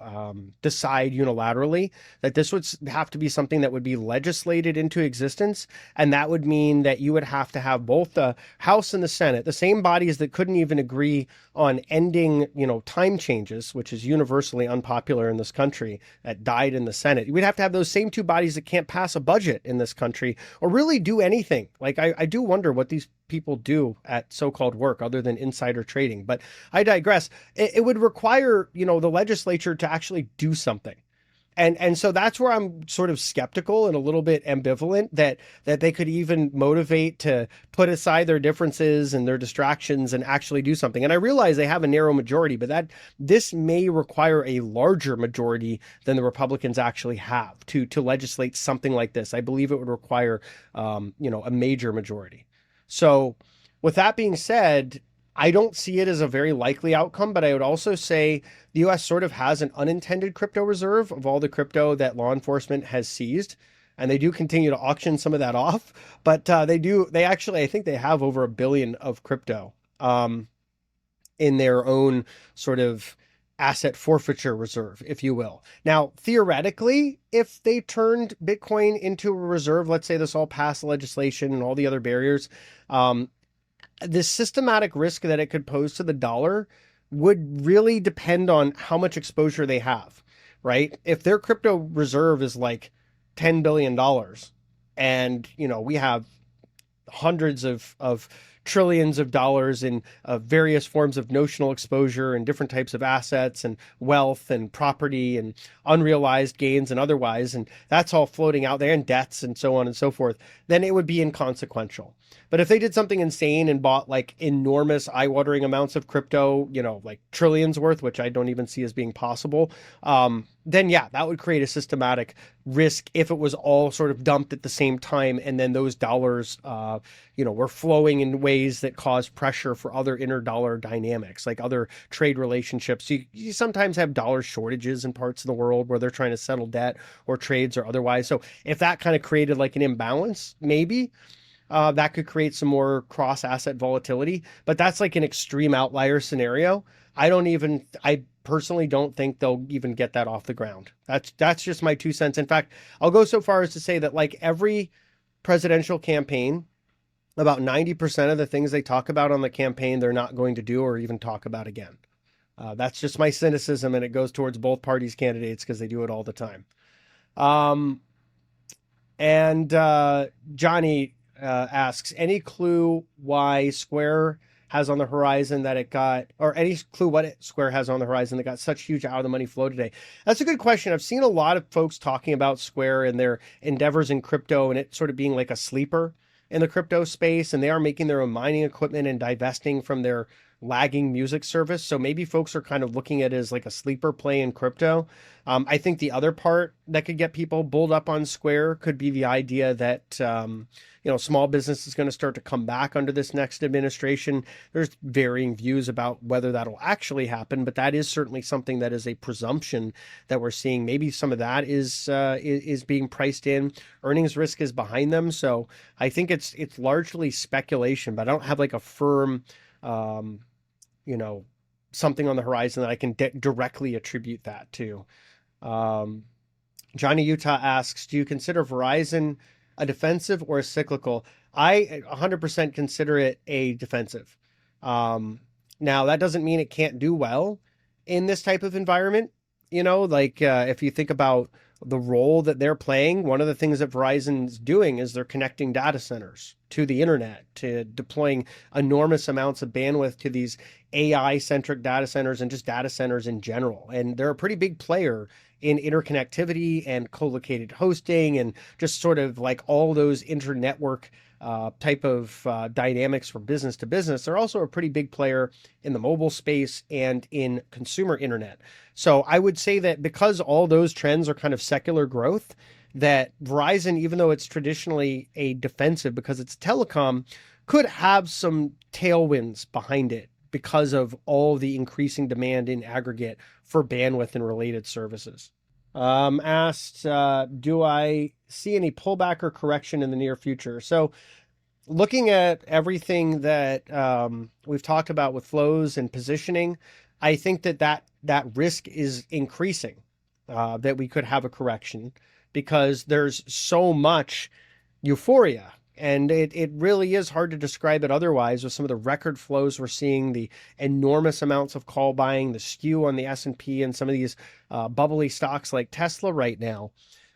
decide unilaterally. That this would have to be something that would be legislated into existence, and that would mean that you would have to have both the House and the Senate, the same bodies that couldn't even agree on ending, time changes, which is universally unpopular in this country, that died in the Senate. We'd have to have those same two bodies that can't pass a budget in this country or really do anything. Like, I do wonder what these people do at so-called work other than insider trading. But I digress. It would require, the legislature to actually do something. And so that's where I'm sort of skeptical and a little bit ambivalent that they could even motivate to put aside their differences and their distractions and actually do something. And I realize they have a narrow majority, but this may require a larger majority than the Republicans actually have to legislate something like this. I believe it would require, a major majority. So with that being said, I don't see it as a very likely outcome, but I would also say the U.S. sort of has an unintended crypto reserve of all the crypto that law enforcement has seized. And they do continue to auction some of that off, but I think they have over $1 billion of crypto in their own sort of asset forfeiture reserve, if you will. Now, theoretically, if they turned Bitcoin into a reserve, let's say this all passed legislation and all the other barriers, the systematic risk that it could pose to the dollar would really depend on how much exposure they have, right? If their crypto reserve is like $10 billion and, we have hundreds of trillions of dollars in various forms of notional exposure and different types of assets and wealth and property and unrealized gains and otherwise, and that's all floating out there, and debts and so on and so forth, then it would be inconsequential. But if they did something insane and bought like enormous eye-watering amounts of crypto, like trillions worth, which I don't even see as being possible, then yeah, that would create a systematic risk if it was all sort of dumped at the same time. And then those dollars, were flowing in ways that cause pressure for other inter-dollar dynamics, like other trade relationships. You sometimes have dollar shortages in parts of the world where they're trying to settle debt or trades or otherwise. So if that kind of created like an imbalance, maybe that could create some more cross-asset volatility, but that's like an extreme outlier scenario. I personally don't think they'll even get that off the ground. That's just my 2 cents. In fact, I'll go so far as to say that like every presidential campaign, about 90% of the things they talk about on the campaign, they're not going to do or even talk about again. That's just my cynicism, and it goes towards both parties' candidates because they do it all the time. Johnny asks, any clue why Square has on the horizon that it got, or any clue what Square has on the horizon that got such huge out of the money flow today? That's a good question. I've seen a lot of folks talking about Square and their endeavors in crypto and it sort of being like a sleeper in the crypto space, and they are making their own mining equipment and divesting from their lagging music service. So maybe folks are kind of looking at it as like a sleeper play in crypto. I think the other part that could get people bulled up on Square could be the idea that, small business is going to start to come back under this next administration. There's varying views about whether that'll actually happen, but that is certainly something that is a presumption that we're seeing. Maybe some of that is being priced in. Earnings risk is behind them. So I think it's largely speculation, but I don't have like a firm, something on the horizon that I can directly attribute that to. Johnny Utah asks, do you consider Verizon a defensive or a cyclical? I 100% consider it a defensive. Now that doesn't mean it can't do well in this type of environment. If you think about the role that they're playing, one of the things that Verizon's doing is they're connecting data centers to the internet, to deploying enormous amounts of bandwidth to these AI-centric data centers and just data centers in general. And they're a pretty big player in interconnectivity and co-located hosting and just sort of like all those inter-network type of dynamics for business to business, they're also a pretty big player in the mobile space and in consumer internet. So I would say that because all those trends are kind of secular growth, that Verizon, even though it's traditionally a defensive because it's telecom, could have some tailwinds behind it because of all the increasing demand in aggregate for bandwidth and related services. Asked, do I see any pullback or correction in the near future? So looking at everything that we've talked about with flows and positioning, I think that risk is increasing, that we could have a correction because there's so much euphoria. And it really is hard to describe it otherwise with some of the record flows we're seeing, the enormous amounts of call buying, the skew on the S&P and some of these bubbly stocks like Tesla right now.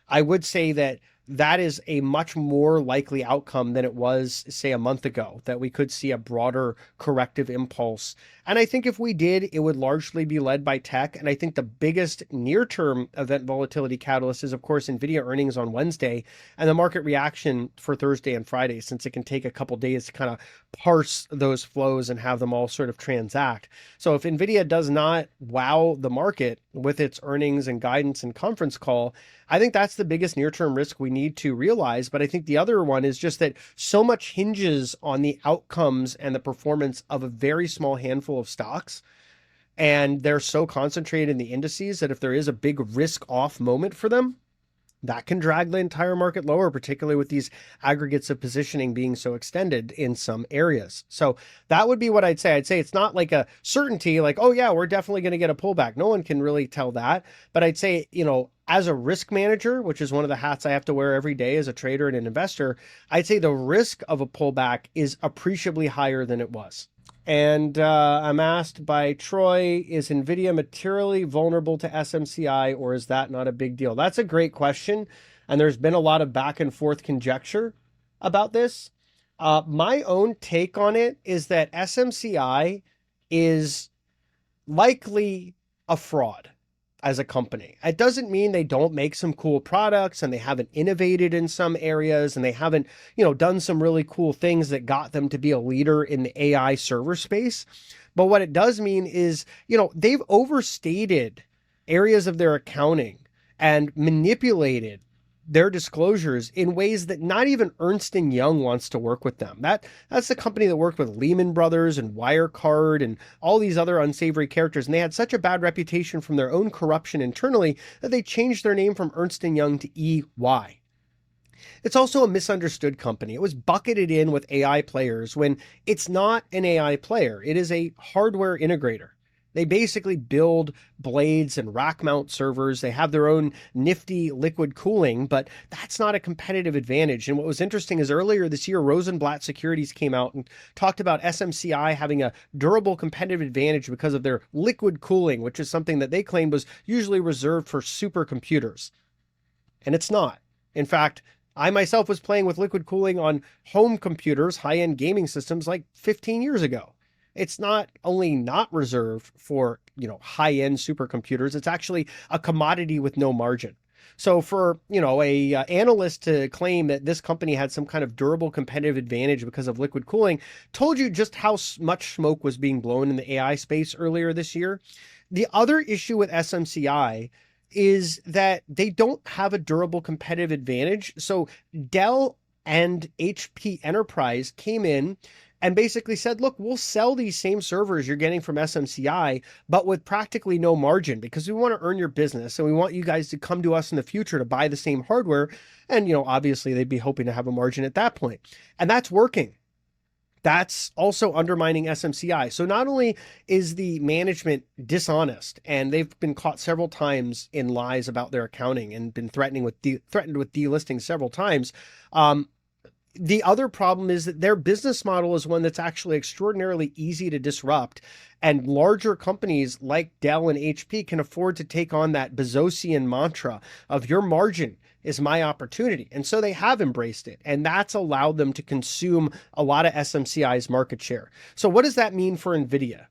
I would say that that is a much more likely outcome than it was, say, a month ago, that we could see a broader corrective impulse. And I think if we did, it would largely be led by tech. And I think the biggest near-term event volatility catalyst is, of course, NVIDIA earnings on Wednesday and the market reaction for Thursday and Friday, since it can take a couple days to kind of parse those flows and have them all sort of transact. So if NVIDIA does not wow the market with its earnings and guidance and conference call, I think that's the biggest near-term risk we need to realize. But I think the other one is just that so much hinges on the outcomes and the performance of a very small handful of stocks. And they're so concentrated in the indices that if there is a big risk off moment for them, that can drag the entire market lower, particularly with these aggregates of positioning being so extended in some areas. So that would be what I'd say. I'd say it's not like a certainty, like, oh yeah, we're definitely going to get a pullback. No one can really tell that. But I'd say, as a risk manager, which is one of the hats I have to wear every day as a trader and an investor, I'd say the risk of a pullback is appreciably higher than it was. And I'm asked by Troy, is NVIDIA materially vulnerable to SMCI, or is that not a big deal? That's a great question. And there's been a lot of back and forth conjecture about this. My own take on it is that SMCI is likely a fraud as a company. It doesn't mean they don't make some cool products and they haven't innovated in some areas and they haven't, done some really cool things that got them to be a leader in the AI server space. But what it does mean is, they've overstated areas of their accounting and manipulated their disclosures in ways that not even Ernst & Young wants to work with them. That's the company that worked with Lehman Brothers and Wirecard and all these other unsavory characters. And they had such a bad reputation from their own corruption internally that they changed their name from Ernst & Young to EY. It's also a misunderstood company. It was bucketed in with AI players when it's not an AI player. It is a hardware integrator. They basically build blades and rack mount servers. They have their own nifty liquid cooling, but that's not a competitive advantage. And what was interesting is earlier this year, Rosenblatt Securities came out and talked about SMCI having a durable competitive advantage because of their liquid cooling, which is something that they claimed was usually reserved for supercomputers. And it's not. In fact, I myself was playing with liquid cooling on home computers, high-end gaming systems like 15 years ago. It's not only not reserved for, high-end supercomputers, it's actually a commodity with no margin. So for, a analyst to claim that this company had some kind of durable competitive advantage because of liquid cooling told you just how much smoke was being blown in the AI space earlier this year. The other issue with SMCI is that they don't have a durable competitive advantage. So Dell and HP Enterprise came in and basically said, look, we'll sell these same servers you're getting from SMCI, but with practically no margin because we want to earn your business and we want you guys to come to us in the future to buy the same hardware. And, obviously they'd be hoping to have a margin at that point. And that's working. That's also undermining SMCI. So not only is the management dishonest, and they've been caught several times in lies about their accounting and been threatened with delisting several times, the other problem is that their business model is one that's actually extraordinarily easy to disrupt. And larger companies like Dell and HP can afford to take on that Bezosian mantra of your margin is my opportunity. And so they have embraced it. And that's allowed them to consume a lot of SMCI's market share. So what does that mean for NVIDIA?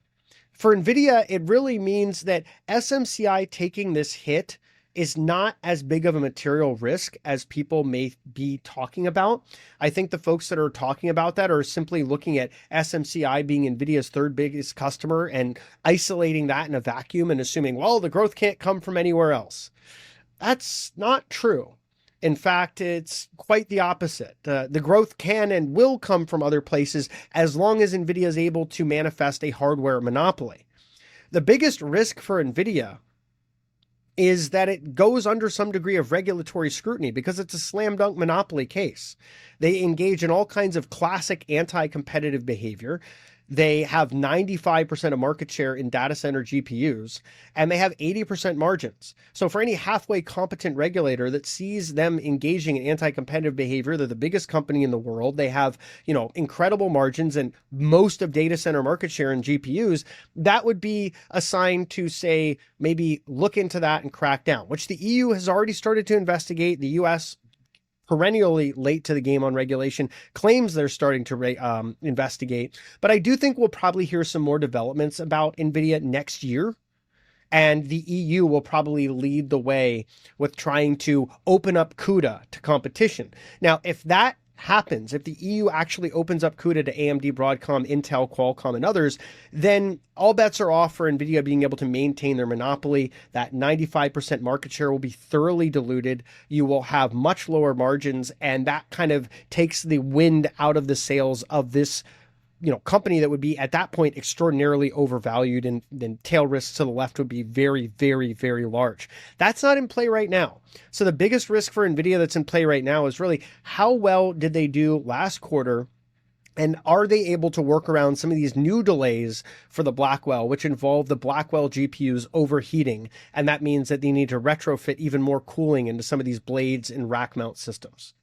For NVIDIA, it really means that SMCI taking this hit is not as big of a material risk as people may be talking about. I think the folks that are talking about that are simply looking at SMCI being NVIDIA's third biggest customer and isolating that in a vacuum and assuming, well, the growth can't come from anywhere else. That's not true. In fact, it's quite the opposite. The growth can and will come from other places as long as NVIDIA is able to manifest a hardware monopoly. The biggest risk for NVIDIA is that it goes under some degree of regulatory scrutiny because it's a slam dunk monopoly case. They engage in all kinds of classic anti-competitive behavior. They have 95% of market share in data center GPUs, and they have 80% margins. So for any halfway competent regulator that sees them engaging in anti-competitive behavior, they're the biggest company in the world. They have, incredible margins and most of data center market share in GPUs. That would be a sign to say, maybe look into that and crack down, which the EU has already started to investigate. The US, perennially late to the game on regulation, claims they're starting to investigate. But I do think we'll probably hear some more developments about NVIDIA next year. And the EU will probably lead the way with trying to open up CUDA to competition. Now, if that happens, if the EU actually opens up CUDA to AMD, Broadcom, Intel, Qualcomm, and others, then all bets are off for NVIDIA being able to maintain their monopoly. That 95% market share will be thoroughly diluted. You will have much lower margins, and that kind of takes the wind out of the sails of this company that would be at that point extraordinarily overvalued, and then tail risks to the left would be very, very, very large. That's not in play right now. So the biggest risk for NVIDIA that's in play right now is really how well did they do last quarter? And are they able to work around some of these new delays for the Blackwell, which involve the Blackwell GPUs overheating? And that means that they need to retrofit even more cooling into some of these blades and rack mount systems.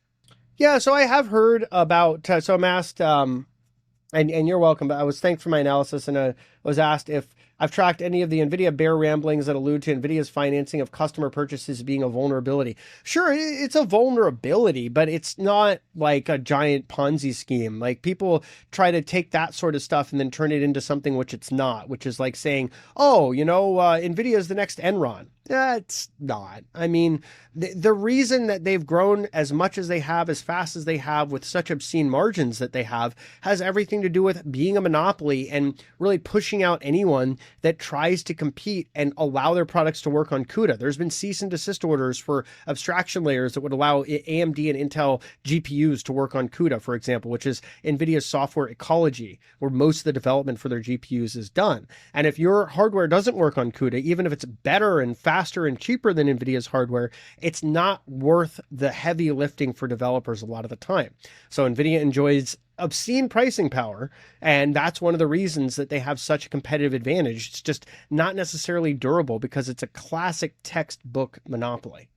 Yeah, so I have heard about, so I'm asked, and you're welcome, but I was thanked for my analysis, and I was asked if I've tracked any of the NVIDIA bear ramblings that allude to NVIDIA's financing of customer purchases being a vulnerability. Sure, it's a vulnerability, but it's not like a giant Ponzi scheme. Like, people try to take that sort of stuff and then turn it into something which it's not, which is like saying, oh, NVIDIA is the next Enron. It's not. I mean, the reason that they've grown as much as they have, as fast as they have, with such obscene margins that they have, has everything to do with being a monopoly and really pushing out anyone that tries to compete and allow their products to work on CUDA. There's been cease and desist orders for abstraction layers that would allow AMD and Intel GPUs to work on CUDA, for example, which is NVIDIA's software ecology, where most of the development for their GPUs is done. And if your hardware doesn't work on CUDA, even if it's better and faster and cheaper than NVIDIA's hardware, it's not worth the heavy lifting for developers a lot of the time. So NVIDIA enjoys obscene pricing power, and that's one of the reasons that they have such a competitive advantage. It's just not necessarily durable because it's a classic textbook monopoly.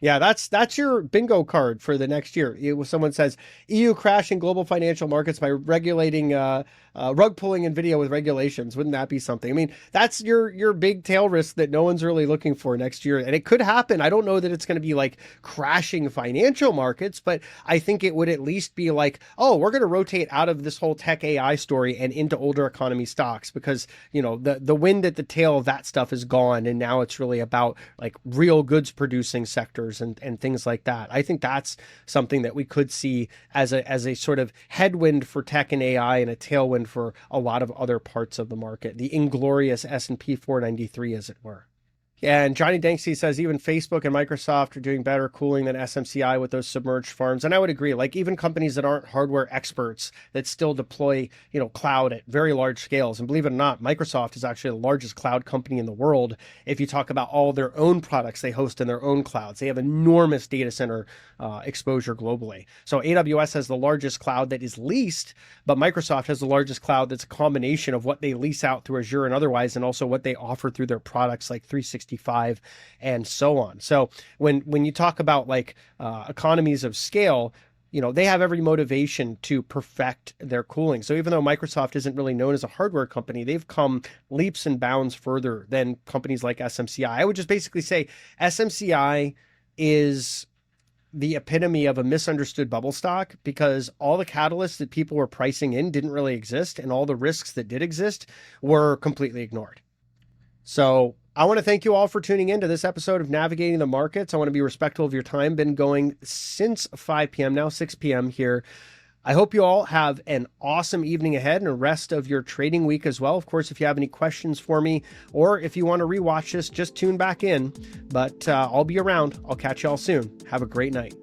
Yeah, that's your bingo card for the next year. Someone says EU crashing global financial markets by regulating, rug pulling NVIDIA with regulations. Wouldn't that be something? I mean, that's your big tail risk that no one's really looking for next year. And it could happen. I don't know that it's going to be like crashing financial markets, but I think it would at least be like, oh, we're going to rotate out of this whole tech AI story and into older economy stocks, because, the wind at the tail of that stuff is gone. And now it's really about like real goods producing sectors and things like that. I think that's something that we could see as a sort of headwind for tech and AI and a tailwind for a lot of other parts of the market. The inglorious S&P 493, as it were. And Johnny Danksy says even Facebook and Microsoft are doing better cooling than SMCI with those submerged farms. And I would agree, like even companies that aren't hardware experts that still deploy, cloud at very large scales. And believe it or not, Microsoft is actually the largest cloud company in the world. If you talk about all their own products they host in their own clouds, they have enormous data center exposure globally. So AWS has the largest cloud that is leased, but Microsoft has the largest cloud that's a combination of what they lease out through Azure and otherwise, and also what they offer through their products like 365 and so on. So when you talk about like economies of scale, they have every motivation to perfect their cooling. So even though Microsoft isn't really known as a hardware company, they've come leaps and bounds further than companies like SMCI. I would just basically say SMCI is the epitome of a misunderstood bubble stock, because all the catalysts that people were pricing in didn't really exist, and all the risks that did exist were completely ignored. So I want to thank you all for tuning in to this episode of Navigating the Markets. I want to be respectful of your time. Been going since 5 p.m., now 6 p.m. here. I hope you all have an awesome evening ahead and a rest of your trading week as well. Of course, if you have any questions for me or if you want to rewatch this, just tune back in. But I'll be around. I'll catch y'all soon. Have a great night.